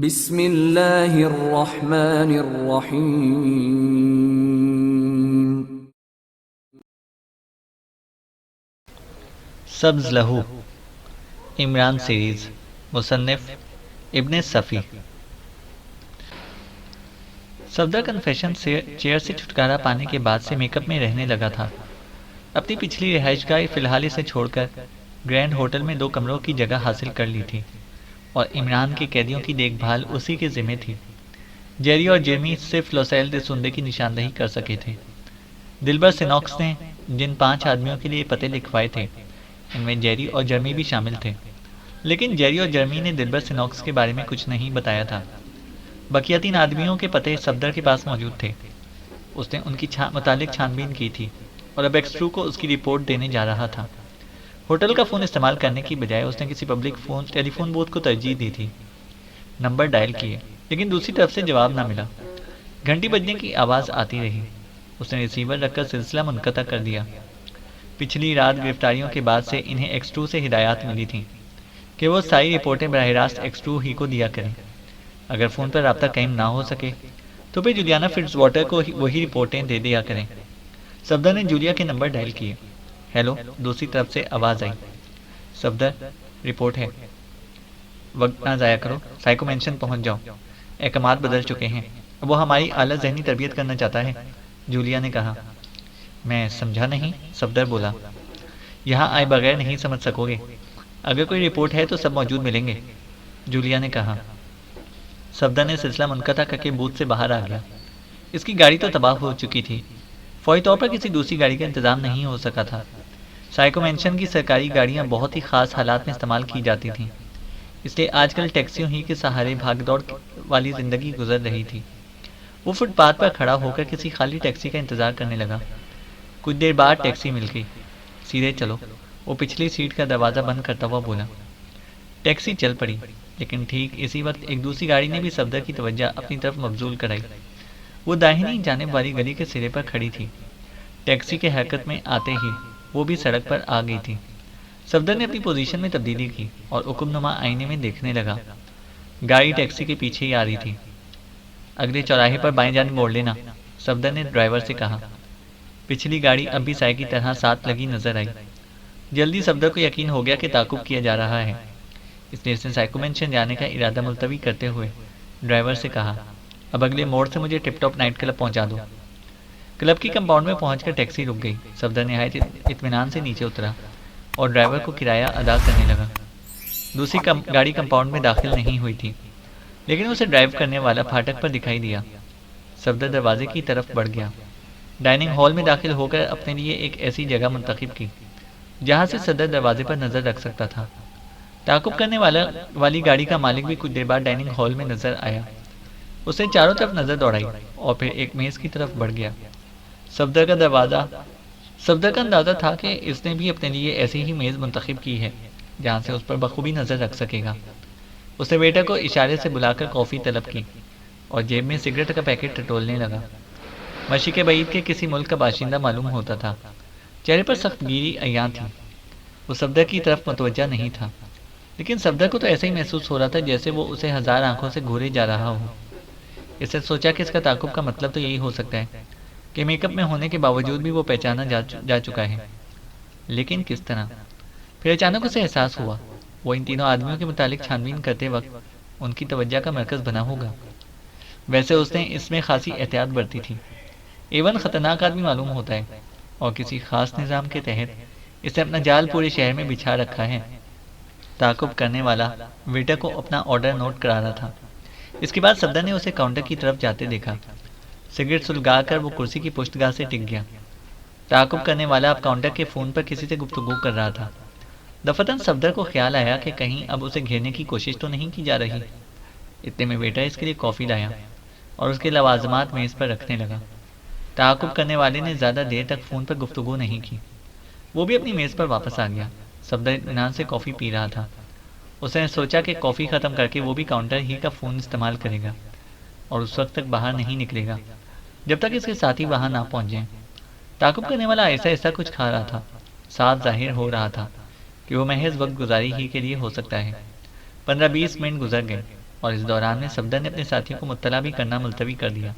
بسم اللہ الرحمن الرحیم۔ سبز لہو، عمران سیریز، مصنف ابن صفی۔ صفدر کنفیشن سے چیئر سے چھٹکارا پانے کے بعد سے میک اپ میں رہنے لگا تھا۔ اپنی پچھلی رہائش گاہ فی الحال اسے چھوڑ کر گرینڈ ہوٹل میں 2 کمروں کی جگہ حاصل کر لی تھی اور عمران کے قیدیوں کی دیکھ بھال اسی کے ذمہ تھی۔ جیری اور جرمی صرف لوسیل دے سندے کی نشاندہی کر سکے تھے۔ دلبر سینوکس نے جن 5 آدمیوں کے لیے پتے لکھوائے تھے ان میں جیری اور جرمی بھی شامل تھے، لیکن جیری اور جرمی نے دلبر سینوکس کے بارے میں کچھ نہیں بتایا تھا۔ بقیہ 3 آدمیوں کے پتے صفدر کے پاس موجود تھے۔ اس نے ان کی متعلق چھان بین کی تھی اور اب ایکسٹرو کو اس کی رپورٹ دینے جا رہا تھا۔ ہوٹل کا فون استعمال کرنے کی بجائے اس نے کسی پبلک ٹیلی فون بوتھ کو ترجیح دی تھی۔ نمبر ڈائل کیے لیکن دوسری طرف سے جواب نہ ملا۔ گھنٹی بجنے کی آواز آتی رہی۔ اس نے ریسیور رکھ کر سلسلہ منقطع کر دیا۔ پچھلی رات گرفتاریوں کے بعد سے انہیں ایکسٹرو سے ہدایات ملی تھیں کہ وہ ساری رپورٹیں براہ راست ایکسٹرو ہی کو دیا کریں۔ اگر فون پر رابطہ قائم نہ ہو سکے تو پھر جولیانا فٹز واٹر کو وہی رپورٹیں دے دیا کریں۔ صفدر نے جولیا کے نمبر ڈائل کیے۔ ہیلو، دوسری طرف سے آواز آئی۔ صفدر، رپورٹ ہے۔ وقت نہ ضائع کرو، سائیکو مینشن پہنچ جاؤ۔ احکامات بدل چکے ہیں، اب وہ ہماری اعلیٰ ذہنی تربیت کرنا چاہتا ہے، جولیا نے کہا۔ میں سمجھا نہیں، صفدر بولا۔ یہاں آئے بغیر نہیں سمجھ سکو گے۔ اگر کوئی رپورٹ ہے تو سب موجود ملیں گے، جولیا نے کہا۔ صفدر نے سلسلہ منقطع کر کے بوتھ سے باہر آ گیا۔ اس کی گاڑی تو تباہ ہو چکی تھی، فوری طور پر کسی دوسری گاڑی کا انتظام نہیں ہو سکا تھا۔ سائیکو مینشن کی سرکاری گاڑیاں بہت ہی خاص حالات میں استعمال کی جاتی تھیں، اس لیے آج کل ٹیکسیوں ہی کے سہارے بھاگ دوڑ والی زندگی گزر رہی تھی۔ وہ فٹ پاتھ پر کھڑا ہو کر کسی خالی ٹیکسی کا انتظار کرنے لگا۔ کچھ دیر بعد ٹیکسی مل گئی۔ سیدھے چلو، وہ پچھلی سیٹ کا دروازہ بند کرتا ہوا بولا۔ ٹیکسی چل پڑی، لیکن ٹھیک اسی وقت ایک دوسری گاڑی نے بھی صفدر کی توجہ اپنی طرف مبذول کرائی۔ وہ داہنی جانب والی گلی کے سرے پر کھڑی تھی۔ ٹیکسی کے حرکت میں آتے ہی وہ بھی سڑک پر آ گئی تھی۔ صفدر نے اپنی پوزیشن میں تبدیلی کی اور حکم نما آئینے میں دیکھنے لگا۔ گاڑی ٹیکسی کے پیچھے ہی آ رہی تھی۔ اگلے چوراہے پر بائیں جانب موڑ لینا، صفدر نے ڈرائیور سے کہا۔ پچھلی گاڑی اب بھی سائے کی طرح ساتھ لگی نظر آئی۔ جلدی صفدر کو یقین ہو گیا کہ تعاقب کیا جا رہا ہے، اس لیے اس نے سائیکو مینشن جانے کا ارادہ ملتوی کرتے ہوئے ڈرائیور سے کہا، اب اگلے موڑ سے مجھے ٹپ ٹاپ نائٹ کلب پہنچا دو۔ کلب کی کمپاؤنڈ میں پہنچ کر ٹیکسی رک گئی۔ صفدر نہایت اطمینان سے نیچے اترا اور ڈرائیور کو کرایہ ادا کرنے لگا۔ دوسری گاڑی کمپاؤنڈ میں داخل نہیں ہوئی تھی، لیکن اسے ڈرائیو کرنے والا پھاٹک پر دکھائی دیا۔ صفدر دروازے کی طرف بڑھ گیا۔ ڈائننگ ہال میں داخل ہو کر اپنے لیے ایک ایسی جگہ منتخب کی جہاں سے صدر دروازے پر نظر رکھ سکتا تھا۔ تعاقب کرنے والی گاڑی کا مالک بھی کچھ دیر بعد ڈائننگ ہال میں نظر آیا۔ اس نے چاروں طرف نظر دوڑائی اور پھر ایک میز کی طرف بڑھ گیا۔ صفدر کا اندازہ تھا کہ اس نے بھی اپنے لیے ایسی ہی میز منتخب کی ہے جہاں سے اس پر بخوبی نظر رکھ سکے گا۔ اس نے ویٹر کو اشارے سے بلا کر کافی طلب کی اور جیب میں سگریٹ کا پیکٹ ٹٹولنے لگا۔ مشرق بعید کے کسی ملک کا باشندہ معلوم ہوتا تھا، چہرے پر سخت گیری عیاں تھی۔ وہ صفدر کی طرف متوجہ نہیں تھا، لیکن صفدر کو تو ایسا ہی محسوس ہو رہا تھا جیسے وہ اسے 1000 آنکھوں سے گھورے جا رہا ہو۔ اس نے سوچا کہ اس کا تعاقب کا مطلب تو یہی ہو سکتا ہے کہ میک اپ میں ہونے کے باوجود بھی وہ پہچانا جا چکا ہے، لیکن کس طرح؟ پھر اچانک اسے احساس ہوا وہ ان تینوں آدمیوں کے متعلق چھان بین کرتے وقت ان کی توجہ کا مرکز بنا ہوگا۔ ویسے اس نے اس میں خاصی احتیاط برتی تھی۔ ایون خطرناک آدمی معلوم ہوتا ہے اور کسی خاص نظام کے تحت اس نے اپنا جال پورے شہر میں بچھا رکھا ہے۔ تعاقب کرنے والا ویٹر کو اپنا آرڈر نوٹ کرا رہا تھا۔ اس کے بعد صفدر نے اسے کاؤنٹر کی طرف جاتے دیکھا۔ سگریٹ سلگا کر وہ کرسی کی پشت گاہ سے ٹک گیا۔ تعاقب کرنے والا اب کاؤنٹر کے فون پر کسی سے گفتگو کر رہا تھا۔ دفتن صفدر کو خیال آیا کہ کہیں اب اسے گھیرنے کی کوشش تو نہیں کی جا رہی۔ اتنے میں ویٹر اس کے لیے کافی لایا اور اس کے لوازمات میز پر رکھنے لگا۔ تعاقب کرنے والے نے زیادہ دیر تک فون پر گفتگو نہیں کی، وہ بھی اپنی میز پر واپس آ گیا۔ صفدر اطمینان سے کافی پی رہا تھا۔ اس نے سوچا کہ کافی ختم کر کے وہ بھی کاؤنٹر ہی کا فون استعمال کرے گا اور اس وقت تک باہر نہیں نکلے گا جب تک اس کے ساتھی وہاں نہ پہنچ جائیں۔ تعاقب کرنے والا ایسا کچھ کھا رہا تھا، صاف ظاہر ہو رہا تھا کہ وہ محض وقت گزاری ہی کے لیے ہو سکتا ہے۔ 15-20 منٹ گزر گئے۔ اور اس دوران میں صفدر نے اپنے ساتھیوں کو مطلع بھی کرنا ملتوی کر دیا۔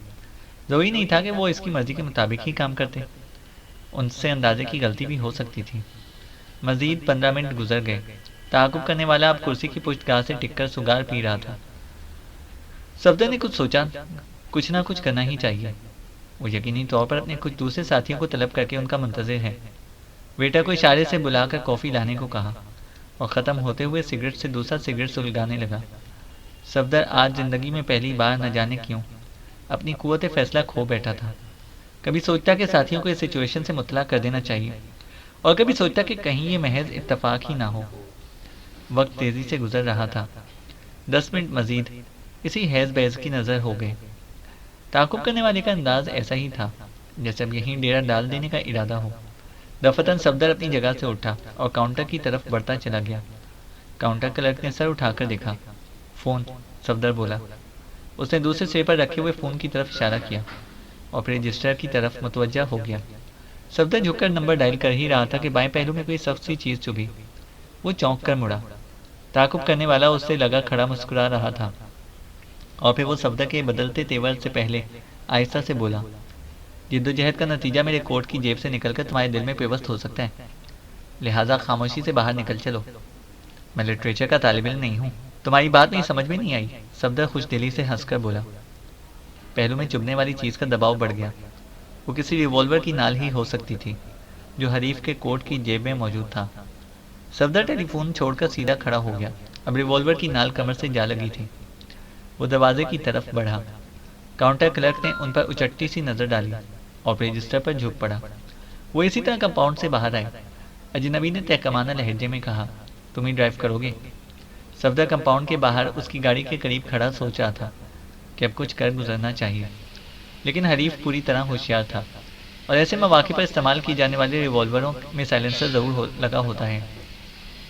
ضروری نہیں تھا کہ وہ اس کی مرضی کے مطابق ہی کام کرتے، ان سے اندازے کی غلطی بھی ہو سکتی تھی۔ مزید 15 منٹ گزر گئے۔ تعاقب کرنے والا اب کرسی کی پشت گاہ سے ٹک کر سگار پی رہا تھا۔ صفدر نے کچھ سوچا، کچھ نہ کچھ کرنا ہی چاہیے۔ وہ یقینی طور پر اپنے کچھ دوسرے ساتھیوں کو طلب کر کے ان کا منتظر ہے۔ ویٹر کو اشارے سے بلا کر کافی لانے کو کہا اور ختم ہوتے ہوئے سگریٹ سے دوسرا سگریٹ سلگانے لگا۔ صفدر آج زندگی میں پہلی بار نہ جانے کیوں اپنی قوت فیصلہ کھو بیٹھا تھا۔ کبھی سوچتا کہ ساتھیوں کو اس سچویشن سے مطلع کر دینا چاہیے، اور کبھی سوچتا کہ کہیں یہ محض اتفاق ہی نہ ہو۔ وقت تیزی سے گزر رہا تھا۔ 10 منٹ مزید اسی حیض بیض کی نظر ہو گئے۔ تعاقب کرنے والے کا انداز ایسا ہی تھا جیسے اب یہیں ڈیرا ڈال دینے کا ارادہ ہو۔ دفتن صفدر اپنی جگہ سے اٹھا اور کاؤنٹر کی طرف بڑھتا چلا گیا۔ کاؤنٹر کلرک نے سر اٹھا کر دیکھا۔ فون، صفدر بولا۔ اس نے دوسرے سرے پر رکھے ہوئے فون کی طرف اشارہ کیا اور پھر رجسٹر کی طرف متوجہ ہو گیا۔ صفدر جھک کر نمبر ڈائل کر ہی رہا تھا کہ بائیں پہلو میں کوئی سخت سی چیز چبھی۔ وہ چونک کر مڑا۔ تعاقب کرنے والا اس سے لگا کھڑا مسکرا رہا تھا، اور پھر وہ صفدر کے بدلتے تیور سے پہلے آہستہ سے بولا، جدوجہد کا نتیجہ میرے کوٹ کی جیب سے نکل کر تمہارے دل میں پیوست ہو سکتا ہے، لہٰذا خاموشی سے باہر نکل چلو۔ میں لٹریچر کا طالب علم نہیں ہوں۔ تمہاری بات میری سمجھ میں نہیں آئی، صفدر خوش دلی سے ہنس کر بولا۔ پہلو میں چبھنے والی چیز کا دباؤ بڑھ گیا۔ وہ کسی ریوالور کی نال ہی ہو سکتی تھی جو حریف کے کوٹ کی جیب میں موجود تھا۔ صفدر ٹیلی فون چھوڑ کر سیدھا کھڑا ہو گیا۔ اب ریوالور کی نال کمر سے جا لگی تھی۔ وہ دروازے کی طرف بڑھا۔ کاؤنٹر کلرک نے ان پر اچٹی سی نظر ڈالی اور رجسٹر پر جھک پڑا۔ وہ اسی طرح کمپاؤنڈ سے باہر آئے۔ اجنبی نے تہکمانہ لہجے میں کہا، تم ہی ڈرائیو کرو گے؟ صفدر کمپاؤنڈ کے باہر اس کی گاڑی کے قریب کھڑا سوچ رہا تھا کہ اب کچھ کر گزرنا چاہیے، لیکن حریف پوری طرح ہوشیار تھا اور ایسے مواقع پر استعمال کی جانے والے ریوالوروں میں سائلنسر ضرور لگا ہوتا ہے۔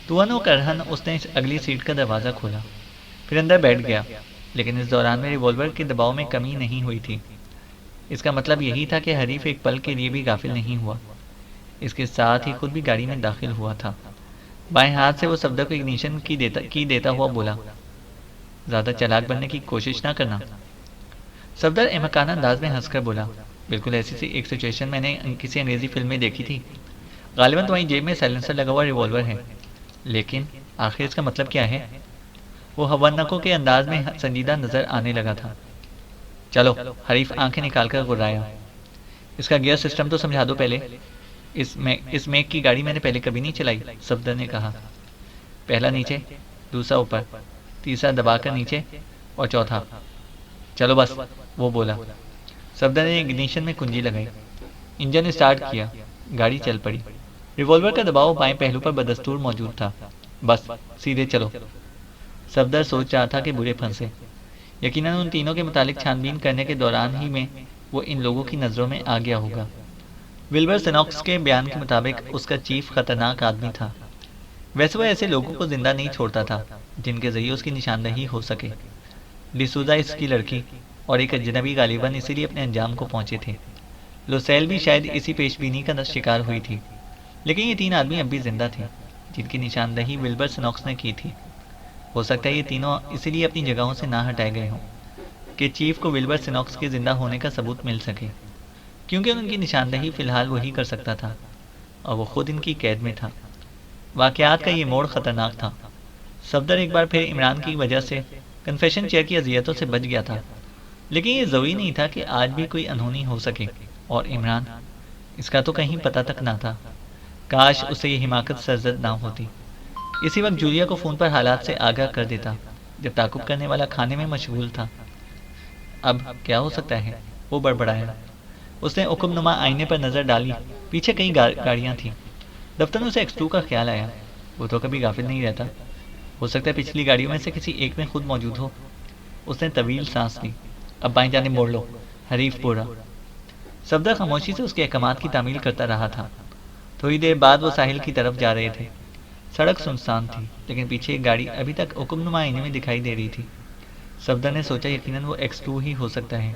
توہن و کرہن اس نے اگلی سیٹ کا دروازہ کھولا، پھر اندر بیٹھ گیا، لیکن اس دوران میں ریوالور کے دباؤ میں کمی نہیں ہوئی تھی۔ اس کا مطلب یہی تھا کہ حریف ایک پل کے لیے بھی غافل نہیں ہوا۔ اس کے ساتھ ہی خود بھی گاڑی میں داخل ہوا تھا۔ بائیں ہاتھ سے وہ صفدر کو اگنیشن کی دیتا ہوا بولا، زیادہ چالاک بننے کی کوشش نہ کرنا۔ صفدر احمقانہ انداز میں ہنس کر بولا، بالکل ایسی سی ایک سچویشن میں نے کسی انگریزی فلم میں دیکھی تھی۔ غالباً تمہاری جیب میں سائلنسر لگا ہوا ریوالور ہے، لیکن آخر اس کا مطلب کیا ہے؟ وہ ہونکوں کے انداز میں سنجیدہ نظر آنے لگا تھا۔ چلو، حریف آنکھیں نکال کر گرایا، اس کا گیئر سسٹم تو سمجھا دو پہلے۔ اس میک کی گاڑی میں نے پہلے کبھی نہیں چلائی، صفدر نے کہا۔ پہلا نیچے، دوسرا اوپر، تیسرا دبا کر نیچے، اور چوتھا۔ چلو بس، وہ بولا۔ صفدر نے اگنیشن میں کنجی لگائی، انجن اسٹارٹ کیا، گاڑی چل پڑی۔ ریوالور کا دباؤ بائیں پہلو پر بدستور موجود تھا۔ بس، سیدھے چلو۔ صفدر سوچ رہا تھا کہ برے پھنسے۔ یقیناً ان تینوں کے متعلق چھان بین کرنے کے دوران ہی میں وہ ان لوگوں کی نظروں میں آ گیا ہوگا۔ ولبر سنوکس کے بیان کے مطابق اس کا چیف خطرناک آدمی تھا۔ ویسے وہ ایسے لوگوں کو زندہ نہیں چھوڑتا تھا جن کے ذریعے اس کی نشاندہی ہو سکے۔ ڈسوزا اس کی لڑکی اور ایک اجنبی غالباً اسی لیے اپنے انجام کو پہنچے تھے۔ لوسیل بھی شاید اسی پیش بینی کا شکار ہوئی تھی، لیکن یہ تین آدمی اب بھی زندہ تھے جن کی نشاندہی ولبر سنوکس نے کی تھی۔ ہو سکتا ہے یہ تینوں اسی لیے اپنی جگہوں سے نہ ہٹائے گئے ہوں کہ چیف کو ولبر سنوکس کے زندہ ہونے کا ثبوت مل سکے، کیونکہ ان کی نشاندہی فی الحال وہی کر سکتا تھا اور وہ خود ان کی قید میں تھا۔ واقعات کا یہ موڑ خطرناک تھا۔ صفدر ایک بار پھر عمران کی وجہ سے کنفیشن چیئر کی اذیتوں سے بچ گیا تھا، لیکن یہ ضروری نہیں تھا کہ آج بھی کوئی انہونی ہو سکے، اور عمران، اس کا تو کہیں پتہ تک نہ تھا۔ کاش اسے یہ حماقت سرزد نہ ہوتی۔ اسی وقت جولیا کو فون پر حالات سے آگاہ کر دیتا جب تعاقب کرنے والا کھانے میں مشغول تھا۔ اب کیا ہو سکتا ہے؟ وہ بڑبڑایا۔ اس نے عقب نما آئینے پر نظر ڈالی، پیچھے کئی گاڑیاں تھیں۔ دفتر سے X2 کا خیال آیا، وہ تو کبھی غافل نہیں رہتا، ہو سکتا ہے پچھلی گاڑیوں میں سے کسی ایک میں خود موجود ہو۔ اس نے طویل سانس لی۔ اب بائیں جانب موڑ لو، حریف بولا۔ صفدر خاموشی سے اس کے احکامات کی تعمیل کرتا رہا تھا۔ تھوڑی دیر بعد وہ ساحل کی طرف جا رہے تھے۔ سڑک سنسان تھی، لیکن پیچھے ایک گاڑی ابھی تک عقب نما آئینے میں دکھائی دے رہی تھی۔ صفدر نے سوچا یقیناً وہ X2 ہی ہو سکتا ہے،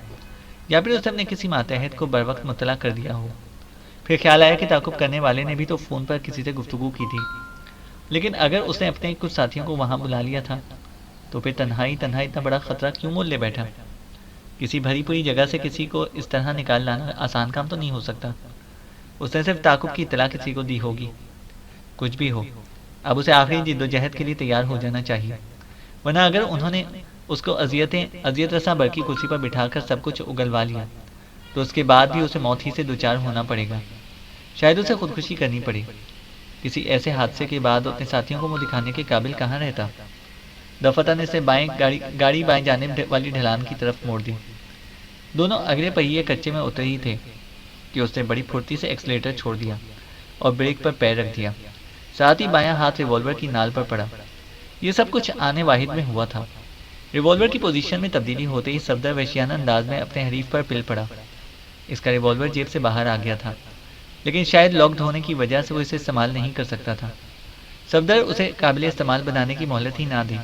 یا پھر اس نے اپنے کسی ماتحت کو بروقت مطلع کر دیا ہو۔ پھر خیال آیا کہ تعاقب کرنے والے نے بھی تو فون پر کسی سے گفتگو کی تھی، لیکن اگر اس نے اپنے کچھ ساتھیوں کو وہاں بلا لیا تھا تو پھر تنہائی اتنا بڑا خطرہ کیوں مول لے بیٹھا؟ کسی بھری پوری جگہ سے کسی کو اس طرح نکال لانا آسان کام تو نہیں ہو سکتا۔ اس نے صرف تعاقب کی اطلاع کسی کو دی ہوگی۔ کچھ بھی ہو، اب اسے آخری جد و جہد کے لیے تیار ہو جانا چاہیے، ورنہ اگر انہوں نے اس کو اذیت رساں برقی کرسی پر بٹھا کر سب کچھ اگلوا لیا تو اس کے بعد بھی اسے موت ہی سے دوچار ہونا پڑے گا۔ شاید اسے خودکشی کرنی پڑے۔ کسی ایسے حادثے کے بعد اپنے ساتھیوں کو منہ دکھانے کے قابل کہاں رہتا؟ دفعتاً نے اسے گاڑی بائیں جانب والی ڈھلان کی طرف موڑ دی۔ دونوں اگلے پہیے کچے میں اتر ہی تھے کہ اس نے بڑی پھرتی سے ایکسیلیٹر چھوڑ دیا اور بریک پر پیر رکھ دیا، ساتھ ہی بایاں ہاتھ ریوالور کی نال پر پڑا۔ یہ سب کچھ آنے واحد میں ہوا تھا۔ ریوالور کی پوزیشن میں تبدیلی ہوتے ہی صفدر وحشیانہ انداز میں اپنے حریف پر پل پڑا۔ اس کا ریوالور جیب سے باہر آ گیا تھا، لیکن شاید لاکڈ ہونے کی وجہ سے وہ اسے استعمال نہیں کر سکتا تھا۔ صفدر اسے قابل استعمال بنانے کی مہلت ہی نہ دے۔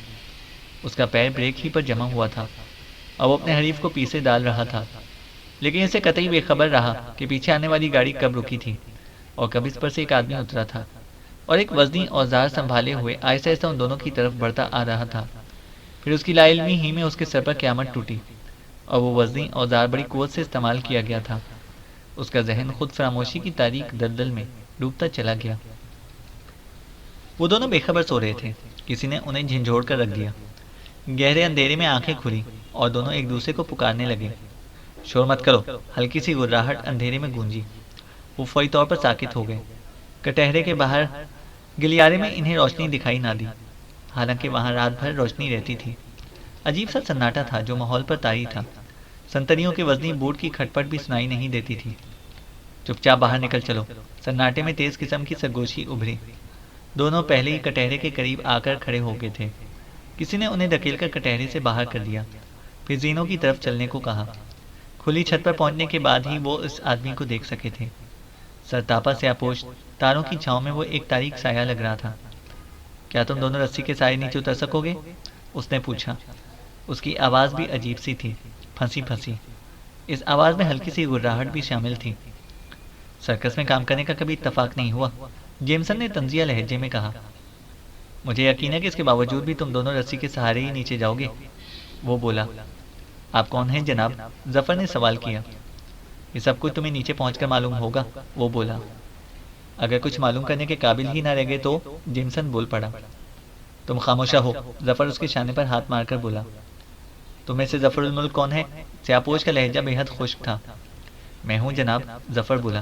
اس کا پیر بریک ہی پر جمع ہوا تھا اور وہ اپنے حریف کو پیچھے ڈال رہا تھا، لیکن اسے قطعی بے خبر رہا کہ پیچھے آنے والی گاڑی کب رکی تھی اور کب اس پر سے ایک آدمی اترا تھا اور ایک وزنی اوزار سنبھالے ہوئے آہستہ آہستہ ان دونوں کی طرف بڑھتا آ رہا تھا۔ پھر اس کی لا علمی ہی میں اس کے سر پر قیامت ٹوٹی اور وہ وزنی اوزار بڑی قوت سے استعمال کیا گیا تھا۔ اس کا ذہن خود فراموشی کی تاریک دلدل میں ڈوبتا چلا گیا۔ وہ دونوں بے خبر سو رہے تھے، کسی نے انہیں جھنجھوڑ کر رکھ دیا۔ گہرے اندھیرے میں آنکھیں کھلی اور دونوں ایک دوسرے کو پکارنے لگے۔ شور مت کرو، ہلکی سی گراہٹ اندھیرے میں گونجی۔ وہ فوری طور پر ساکت ہو گئے۔ کٹہرے کے باہر گلیارے میں انہیں روشنی دکھائی نہ دی، حالانکہ وہاں رات بھر روشنی رہتی تھی۔ عجیب سا سناٹا تھا جو ماحول پر طاری تھا۔ سنتریوں کے وزنی بوٹ کی کھٹپٹ بھی سنائی نہیں دیتی تھی۔ چپ چاپ باہر نکل چلو، سناٹے میں تیز قسم کی سرگوشی ابھری۔ دونوں پہلے ہی کٹہرے کے قریب آ کر کھڑے ہو گئے تھے۔ کسی نے انہیں دھکیل کر کٹہرے سے باہر کر دیا، پھر زینوں کی طرف چلنے کو کہا۔ کھلی چھت پر پہنچنے کے بعد ہی وہ اس آدمی کو دیکھ سکے تھے۔ سرتاپا سیاپوش، تاروں کی چھاؤں میں وہ ایک تاریک سایہ لگ رہا تھا۔ کیا تم دونوں رسی کے سائے نیچے اتر سکو گے؟ اس نے پوچھا۔ اس کی آواز بھی عجیب سی تھی، پھنسی پھنسی۔ اس آواز میں ہلکی سی گراہٹ بھی شامل تھی۔ سرکس میں کام کرنے کا کبھی اتفاق نہیں ہوا، جیمسن نے طنزیہ لہجے میں کہا۔ مجھے یقین ہے کہ اس کے باوجود بھی تم دونوں رسی کے سہارے ہی نیچے جاؤ گے، وہ بولا۔ آپ کون ہیں جناب؟ ظفر نے سوال کیا۔ یہ سب کچھ تمہیں نیچے پہنچ کر معلوم ہوگا، وہ بولا۔ اگر کچھ معلوم کرنے کے قابل ہی نہ رہ گئے تو؟ جیمسن بول پڑا۔ تم خاموشہ ہو، ظفر اس کے شانے پر ہاتھ مار کر بولا۔ تم میں سے ظفر الملک کون ہے؟ سیاپوش کا لہجہ بے حد خشک تھا۔ میں ہوں جناب، ظفر بولا۔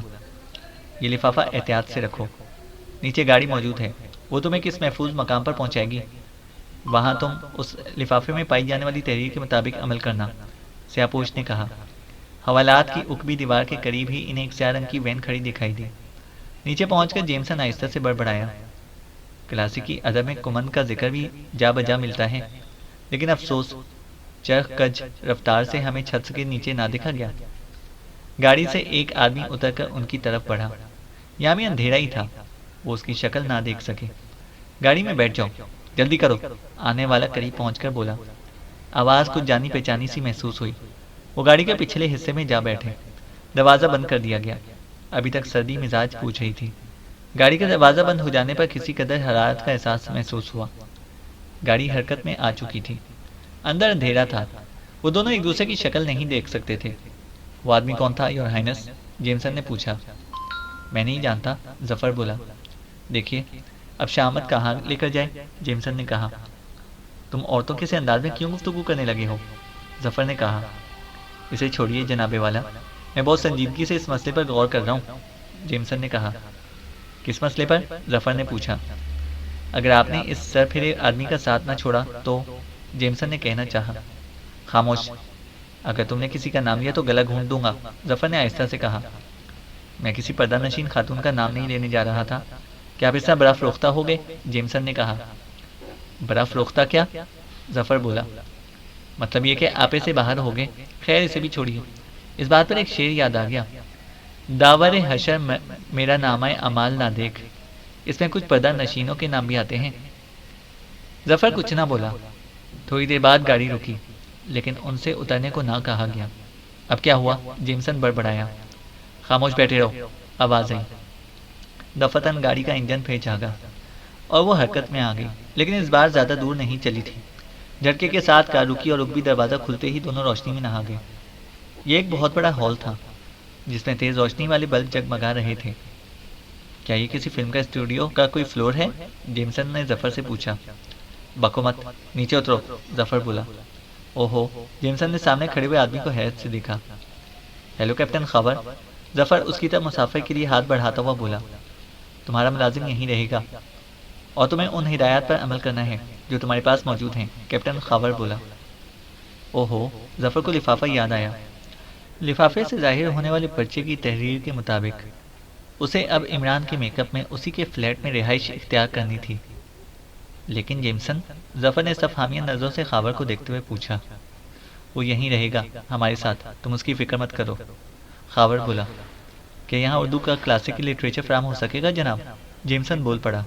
یہ لفافہ احتیاط سے رکھو، نیچے گاڑی موجود ہے، وہ تمہیں کس محفوظ مقام پر پہنچائے گی، وہاں تم اس لفافے میں پائی جانے والی تحریر کے مطابق عمل کرنا، سیاپوش نے کہا۔ حوالات کی اکبی دیوار کے قریب ہی انہیں ایک سیاہ رنگ کی وین کھڑی دکھائی دی۔ نیچے پہنچ کر جیمسن آہستہ سے بڑبڑایا۔ کلاسیکی ادب میں کمند کا ذکر بھی جا بجا ملتا ہے، لیکن افسوس چرخ کج رفتار سے ہمیں چھت کے نیچے نہ دیکھا گیا۔ گاڑی سے ایک آدمی اتر کر ان کی طرف بڑھا۔ یہاں بھی اندھیرا ہی تھا، وہ اس کی شکل نہ دیکھ سکے۔ گاڑی میں بیٹھ جاؤ، جلدی کرو، آنے والا قریب پہنچ کر بولا۔ آواز کچھ جانی پہچانی سی محسوس ہوئی۔ وہ گاڑی کے پچھلے حصے میں جا بیٹھے۔ دروازہ بند کر دیا گیا۔ ابھی تک سردی مزاج پوچھ رہی تھی۔ گاڑی کا دروازہ بند ہو جانے پر کسی قدر حرارت کا احساس محسوس ہوا۔ گاڑی حرکت میں آ چکی تھی۔ اندر اندھیرا تھا، وہ دونوں ایک دوسرے کی شکل نہیں دیکھ سکتے تھے۔ وہ آدمی کون تھا یور ہائنس؟ جیمسن نے پوچھا۔ میں نہیں جانتا، ظفر بولا۔ دیکھیے اب شامت کہاں لے کر جائے، جیمسن نے کہا۔ تم عورتوں کے سے انداز میں کیوں گفتگو کرنے لگے ہو، ظفر نے کہا۔ اسے چھوڑیے جناب والا، میں بہت سنجیدگی سے اس مسئلے پر غور کر رہا ہوں، جیمسن نے کہا۔ کس مسئلے پر؟ ظفر نے پوچھا۔ اگر آپ نے اس سر پھرے آدمی کا ساتھ نہ چھوڑا تو، جیمسن نے کہنا چاہا۔ خاموش، اگر تم نے کسی کا نام لیا تو گلا گھونٹ دوں گا، ظفر نے آہستہ سے کہا۔ میں کسی پردہ نشین خاتون کا نام نہیں لینے جا رہا تھا، کیا آپ اس طرح برا فروختہ ہو گئے، جیمسن نے کہا۔ برا فروختہ کیا؟ ظفر بولا۔ مطلب یہ کہ آپے سے باہر ہو گئے۔ خیر اسے بھی چھوڑیے۔ اس بات پر ایک شعر یاد آ گیا، داور حشر میرا نامہ اعمال نہ دیکھ، اس میں کچھ پردہ نشینوں کے نام بھی آتے ہیں۔ ظفر کچھ نہ بولا۔ تھوڑی دیر بعد گاڑی رکی، لیکن ان سے اترنے کو نہ کہا گیا۔ اب کیا ہوا؟ جیمسن بڑبڑایا۔ خاموش بیٹھے رہو، آواز آئی۔ دفتن گاڑی کا انجن پھر جاگا اور وہ حرکت میں آ گئی، لیکن اس بار زیادہ دور نہیں چلی تھی۔ جھٹکے کے ساتھ کار رکی اور رکبی دروازہ کھلتے ہی دونوں روشنی میں نہا گئے۔ یہ ایک بہت بڑا ہال تھا جس میں تیز روشنی والے بلب جگمگا رہے تھے۔ کیا یہ کسی فلم کا اسٹوڈیو کا کوئی فلور ہے؟ جیمسن نے ظفر سے پوچھا۔ بکو مت، نیچے اترو، ظفر بولا۔ اوہو، جیمسن نے سامنے کھڑے ہوئے آدمی کو حیرت سے دیکھا۔ ہیلو کیپٹن خاور، ظفر اس کی طرف مسافر کے لیے ہاتھ بڑھاتا ہوا بولا۔ تمہارا ملازم یہیں رہے گا اور تمہیں ان ہدایات پر عمل کرنا ہے جو تمہارے پاس موجود ہیں، کیپٹن خاور بولا۔ اوہو، ظفر کو لفافہ یاد آیا۔ لفافے سے ظاہر ہونے والے پرچے کی تحریر کے مطابق اسے اب عمران کے میک اپ میں اسی کے فلیٹ میں رہائش اختیار کرنی تھی۔ لیکن جیمسن، ظفر نے استفہامیہ نظروں سے خاور کو دیکھتے ہوئے پوچھا۔ وہ یہیں رہے گا ہمارے ساتھ، تم اس کی فکر مت کرو، خاور بولا۔ کہ یہاں اردو کا کلاسیکل لٹریچر فراہم ہو سکے گا جناب؟ جیمسن بول پڑا۔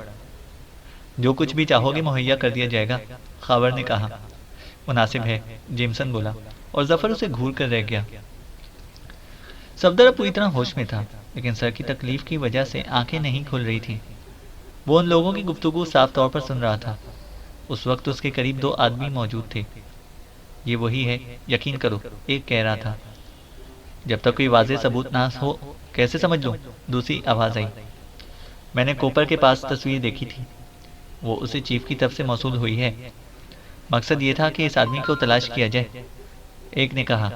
جو کچھ بھی چاہو گے مہیا کر دیا جائے گا، خاور نے کہا۔ مناسب ہے، جیمسن بولا، اور ظفر اسے گھور کر رہ گیا۔ صفدر اب پوری طرح ہوش میں تھا، لیکن سر کی تکلیف کی وجہ سے آنکھیں نہیں کھل رہی تھیں۔ وہ ان لوگوں کی گفتگو صاف طور پر سن رہا تھا۔ اس وقت اس کے قریب 2 آدمی موجود تھے۔ یہ وہی ہے، یقین کرو، ایک کہہ رہا تھا۔ جب تک کوئی واضح ثبوت نہ ہو کیسے سمجھ لوں؟ دوسری آواز آئی۔ میں نے کوپر کے پاس تصویر دیکھی تھی، وہ اسے چیف کی طرف سے موصول ہوئی ہے۔ مقصد یہ تھا کہ اس آدمی کو تلاش کیا جائے، ایک نے کہا۔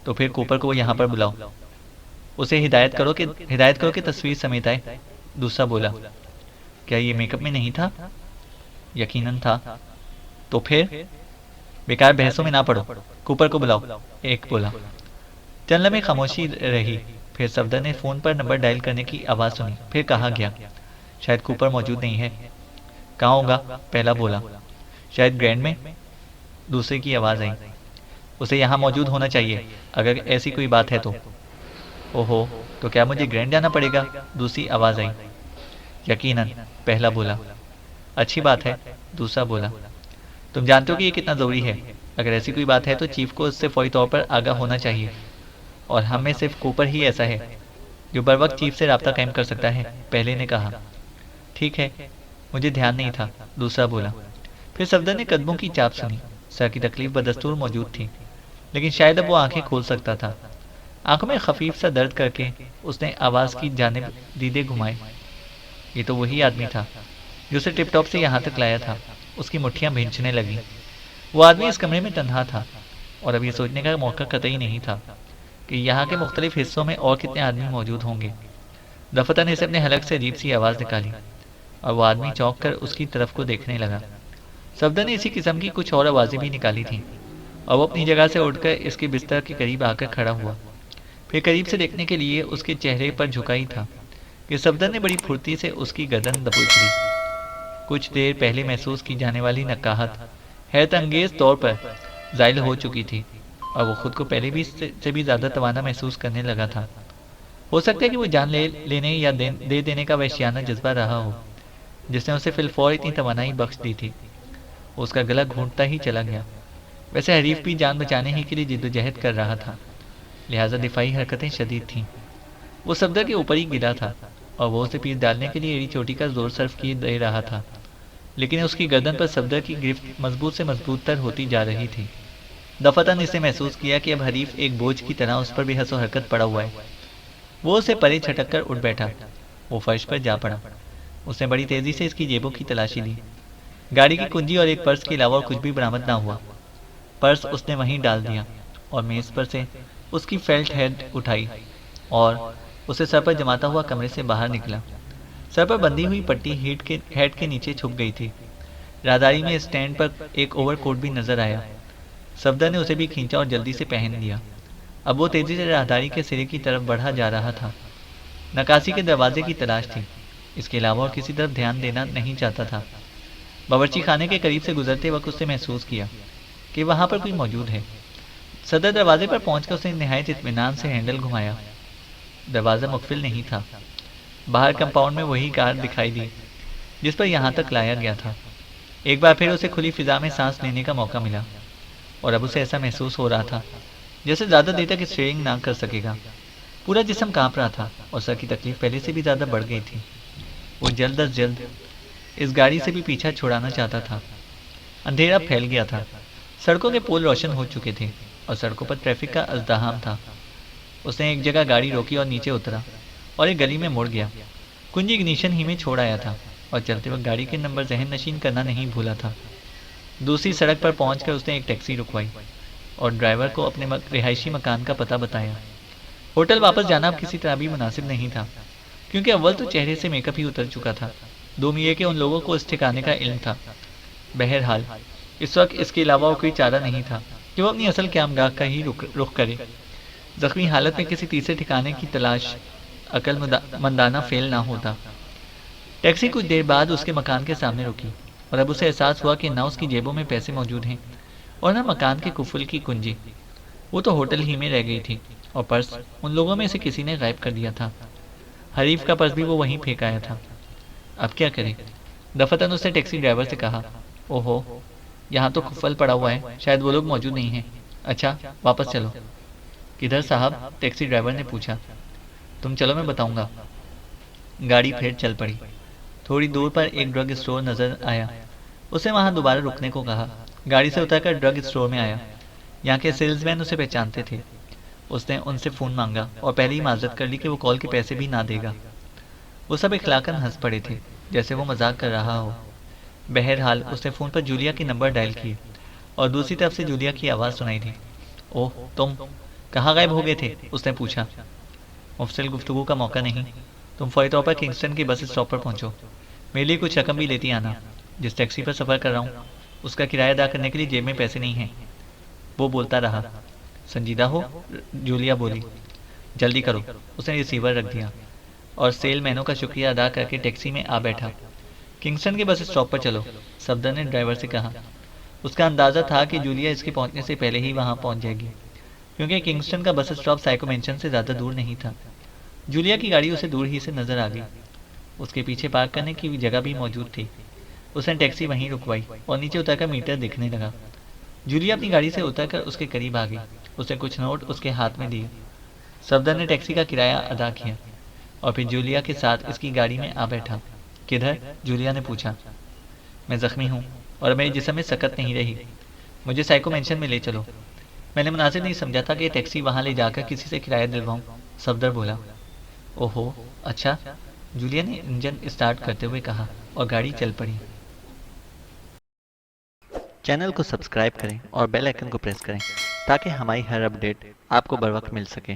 تو پھر کوپر کو یہاں پر بلاؤ، اسے ہدایت کرو کہ تصویر سمیت آئے، دوسرا بولا۔ کیا یہ میک اپ میں نہیں تھا؟ یقیناً تھا۔ تو پھر بیکار بحثوں میں نہ پڑو، کوپر کو بلاؤ، ایک بولا۔ چند لمحے خاموشی رہی، پھر صفدر نے فون پر نمبر ڈائل کرنے کی آواز سنی، پھر کہا گیا۔ شاید کوپر موجود نہیں ہے۔ کہاں ہوگا؟ پہلا بولا۔ شاید گرینڈ میں، دوسرے کی آواز آئی۔ اسے یہاں موجود ہونا چاہیے اگر ایسی کوئی بات ہے تو۔ اوہو، تو کیا مجھے گرینڈ جانا پڑے گا؟ دوسری آواز آئی۔ یقیناً، پہلا بولا۔ اچھی بات ہے، دوسرا بولا۔ تم جانتے ہو کہ یہ کتنا ضروری ہے؟ اگر ایسی کوئی بات ہے تو چیف کو اس سے فوری طور پر آگاہ ہونا چاہیے، اور ہم میں صرف کوپر ہی ایسا ہے جو بر وقت چیف سے رابطہ قائم کر سکتا ہے، پہلے نے کہا۔ ٹھیک ہے، مجھے دھیان نہیں تھا، دوسرا بولا۔ پھر صفدر نے قدموں کی چاپ سنی۔ سر کی تکلیف بدستور موجود تھی، لیکن شاید اب وہ آنکھیں کھول سکتا تھا۔ آنکھوں میں خفیف سا درد کر کے اس نے آواز کی جانب دیدے گھمائے۔ یہ تو وہی آدمی تھا جو اسے ٹپ ٹاپ سے یہاں تک لایا تھا۔ اس کی مٹھیاں بھینچنے لگیں۔ وہ آدمی اس کمرے میں تنہا تھا، اور اب یہ سوچنے کا موقع قطعی نہیں تھا کہ یہاں کے مختلف حصوں میں اور کتنے آدمی موجود ہوں گے۔ دفتر نے اسے اپنے حلق سے عجیب سی آواز نکالی، اور وہ آدمی چونک کر اس کی طرف کو دیکھنے لگا۔ صفدر نے اسی قسم کی کچھ اور آوازیں بھی نکالی تھیں، اور وہ اپنی جگہ سے اٹھ کر اس کے بستر کے قریب آ کر کھڑا ہوا، پھر قریب سے دیکھنے کے لیے اس کے چہرے پر جھکائی تھا کہ صفدر نے بڑی پھرتی سے اس کی گردن دبوچ لی۔ کچھ دیر پہلے محسوس کی جانے والی نقاہت حیرت انگیز طور پر زائل ہو چکی تھی، اور وہ خود کو پہلے بھی سے بھی زیادہ توانا محسوس کرنے لگا تھا۔ ہو سکتا ہے کہ وہ جان لینے یا دے دینے کا وحشیانہ جذبہ رہا ہو جس نے اسے فی الفور اتنی توانائی بخش دی تھی۔ اس کا گلا گھونٹتا ہی چلا گیا۔ ویسے حریف بھی جان بچانے ہی کے لیے جدوجہد کر رہا تھا، لہٰذا دفاعی حرکتیں شدید تھیں۔ وہ صفدر کے اوپر ہی گرا تھا، اور وہ اسے پیٹ ڈالنے کے لیے ایڑی چوٹی کا زور صرف کیے دے رہا تھا، لیکن اس کی گردن پر صفدر کی گرفت مضبوط سے مضبوط تر ہوتی جا رہی تھی۔ دفتر نے اسے محسوس کیا کہ اب حریف ایک بوجھ کی طرح اس پر بھی حس و حرکت پڑا ہوا ہے۔ وہ اسے پرے چھٹک کر اٹھ بیٹھا۔ وہ فرش پر جا پڑا۔ اس نے بڑی تیزی سے اس کی جیبوں کی تلاشی لی۔ گاڑی کی کنجی اور ایک پرس کے علاوہ اور کچھ بھی برآمد نہ ہوا۔ پرس اس نے وہیں ڈال دیا، اور میز پر سے اس کی فیلٹ ہیڈ اٹھائی اور اسے سر پر جماتا ہوا کمرے سے باہر نکلا۔ سر پر بندھی ہوئی پٹی ہیڈ کے نیچے چھپ گئی تھی۔ راہداری میں اسٹینڈ پر ایک اوور کوٹ بھی نظر آیا۔ صفدر نے اسے بھی کھینچا اور جلدی سے پہن لیا۔ اب وہ تیزی سے راہداری کے سرے کی طرف بڑھا جا رہا تھا۔ نکاسی کے دروازے کی تلاش تھی، اس کے علاوہ اور کسی طرف دھیان دینا نہیں چاہتا تھا۔ باورچی خانے کے قریب سے گزرتے وقت اس نے محسوس کیا کہ وہاں پر کوئی موجود ہے۔ صدر دروازے پر پہنچ کر اس نے نہایت اطمینان سے ہینڈل گھمایا۔ دروازہ مقفل نہیں تھا۔ باہر کمپاؤنڈ میں وہی کار دکھائی دی جس پر یہاں تک لایا گیا تھا۔ ایک بار پھر اسے کھلی فضا میں سانس لینے کا موقع ملا، اور اب اسے ایسا محسوس ہو رہا تھا جیسے زیادہ دیر تک اسٹیئرنگ نہ کر سکے گا۔ پورا جسم کانپ رہا تھا، اور سر کی تکلیف پہلے سے بھی زیادہ بڑھ گئی تھی۔ وہ جلد از جلد اس گاڑی سے بھی پیچھا چھڑانا چاہتا تھا۔ اندھیرا پھیل گیا تھا، سڑکوں کے پول روشن ہو چکے تھے اور سڑکوں پر ٹریفک کا ازدحام تھا۔ اس نے ایک جگہ گاڑی روکی اور نیچے اترا اور ایک گلی میں مڑ گیا۔ کنجی اگنیشن ہی میں چھوڑ آیا تھا اور چلتے وقت گاڑی کے نمبر ذہن نشین کرنا نہیں بھولا تھا۔ دوسری سڑک پر پہنچ کر اس نے ایک ٹیکسی رکوائی اور ڈرائیور کو اپنے رہائشی مکان کا پتہ بتایا۔ ہوٹل واپس جانا اب کسی طرح بھی مناسب نہیں تھا، کیونکہ اول تو چہرے سے میک اپ ہی اتر چکا تھا، دوم یہ کہ ان لوگوں کو اس ٹھکانے کا علم تھا۔ بہرحال اس وقت اس کے علاوہ کوئی چارہ نہیں تھا کہ وہ اپنی اصل قیامگاہ کا ہی رخ کرے۔ زخمی حالت میں کسی تیسرے ٹھکانے کی تلاش عقل مندانہ فعل نہ ہوتا۔ ٹیکسی کچھ دیر بعد اس کے مکان کے سامنے رکی اور اب اسے احساس ہوا کہ نہ اس کی جیبوں میں پیسے موجود ہیں اور نہ مکان کے قفل کی کنجی۔ وہ تو ہوٹل ہی میں رہ گئی تھی اور پرس ان لوگوں میں سے کسی نے غائب کر دیا تھا۔ حریف کا پرس بھی وہ وہیں پھینک آیا تھا۔ اب کیا کرے؟ دفتن اس نے ٹیکسی ڈرائیور سے کہا، اوہو، یہاں تو قفل پڑا ہوا ہے، شاید وہ لوگ موجود نہیں ہیں۔ اچھا واپس چلو۔ کدھر صاحب؟ ٹیکسی ڈرائیور نے پوچھا۔ تم چلو میں بتاؤں گا۔ گاڑی پھر چل پڑی۔ تھوڑی دور پر ایک ڈرگ اسٹور نظر آیا۔ اسے وہاں دوبارہ رکنے کو کہا۔ گاڑی سے اتر کر ڈرگ اسٹور میں آیا۔ یہاں کے سیلز مین اسے پہچانتے تھے۔ اس نے ان سے فون مانگا اور پہلے ہی معذرت کر لی کہ وہ کال کے پیسے بھی نہ دے گا۔ وہ سب اخلاقاً ہنس پڑے تھے، جیسے وہ مذاق کر رہا ہو۔ بہرحال اس نے فون پر جولیا کے نمبر ڈائل کیے اور دوسری طرف سے جولیا کی آواز سنائی دی۔ اوہ تم کہاں غائب ہو گئے تھے؟ اس نے پوچھا۔ مفصل گفتگو کا موقع نہیں، تم فوری طور پر کنگسٹن کے بس اسٹاپ پر پہنچو۔ میرے لیے کچھ رقم بھی لیتی آنا۔ جس ٹیکسی پر سفر کر رہا ہوں اس کا کرایہ ادا کرنے کے لیے جیب میں پیسے نہیں ہیں۔ وہ بولتا رہا۔ سنجیدہ ہو، جولیا بولی۔ جلدی کرو۔ اس نے ریسیور رکھ دیا اور سیل مینوں کا شکریہ ادا کر کے ٹیکسی میں آ بیٹھا۔ کنگسٹن کے بس اسٹاپ پر چلو، صفدر نے ڈرائیور سے کہا۔ اس کا اندازہ تھا کہ جولیا اس کے پہنچنے سے پہلے ہی وہاں پہنچ جائے گی، کیونکہ کنگسٹن کا بس اسٹاپ سائیکو مینشن سے زیادہ دور نہیں تھا۔ جولیا کی گاڑی اسے دور ہی سے نظر آ گئی۔ اس کے پیچھے پارک کرنے کی جگہ بھی موجود تھی۔ اس نے ٹیکسی وہیں رکوائی اور نیچے اتر کر میٹر دیکھنے لگا۔ جولیا اپنی گاڑی سے اتر کر اس کے قریب آ گئی۔ اس نے کچھ نوٹ اس کے ہاتھ میں دیے۔ صفدر نے ٹیکسی کا کرایہ ادا کیا اور پھر جولیا کے ساتھ اس کی گاڑی میں آ بیٹھا۔ کدھر؟ جولیا نے پوچھا۔ میں زخمی ہوں اور میرے جسم میں سکت نہیں رہی، مجھے سائیکو مینشن میں لے چلو۔ میں نے مناسب نہیں سمجھا تھا کہ یہ ٹیکسی وہاں لے جا کر کسی سے کرایہ دلواؤں، صفدر بولا۔ اوہو اچھا، جولیا نے انجن اسٹارٹ کرتے ہوئے کہا اور گاڑی چل پڑی۔ چینل کو سبسکرائب کریں اور بیل آئیکن کو پریس کریں تاکہ ہماری ہر اپڈیٹ آپ کو بر وقت مل سکے۔